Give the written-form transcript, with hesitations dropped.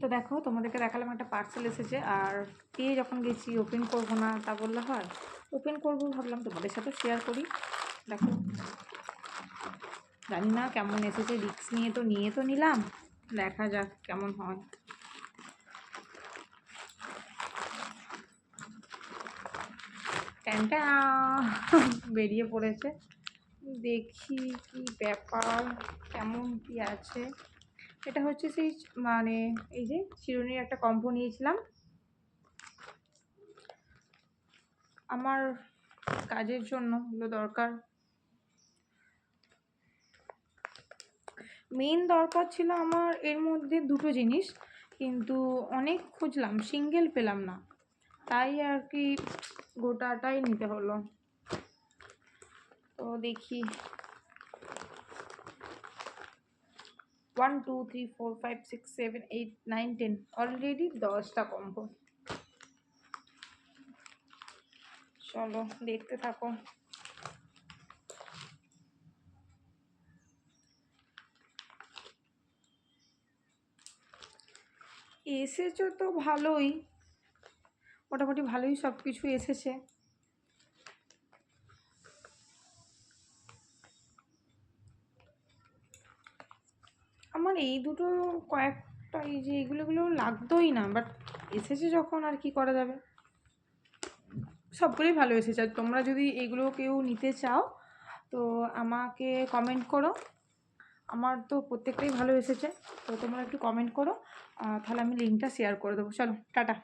তো দেখো তোমাদেরকে দেখালাম একটা পার্সেল এসেছে, আর পেয়ে যখন গেছি ওপেন করবো না তা বললে হয়, ওপেন করবো ভাবলাম তোমাদের সাথে শেয়ার করি। দেখো জানি না কেমন এসেছে, রিস্ক নিয়ে তো নিলাম, দেখা যাক কেমন হয়। ট্যানটা বেরিয়ে পড়েছে, দেখি কি ব্যাপার, কেমন কি আছে। এটা হচ্ছে সেই মানে এই যে চিরুনির একটা কম্বো নিয়েছিলাম আমার কাজের জন্য, এগুলো দরকার। মেন দরকার ছিল আমার এর মধ্যে দুটো জিনিস, কিন্তু অনেক খুঁজলাম সিঙ্গেল পেলাম না, তাই আর কি গোটাটাই নিতে হলো। তো দেখি 1 2 3 4 5 6 7 8 9 10 অলরেডি 10টা কম্বো। চলো দেখতে থাকো। এসেছো তো ভালোই, মোটামুটি ভালোই সব কিছু এসেছে। আমার এই দুটো কয়েকটা এই যে এগুলো লাগতোই না, বাট এসেছে যখন আর কি করা যাবে। সবগুলোই ভালো এসেছে, আর তোমরা যদি এগুলো কেউ নিতে চাও তো আমাকে কমেন্ট করো। আমার তো প্রত্যেকটাই ভালো এসেছে, তো তোমরা একটু কমেন্ট করো, তাহলে আমি লিঙ্কটা শেয়ার করে দেবো। চলো টাটা।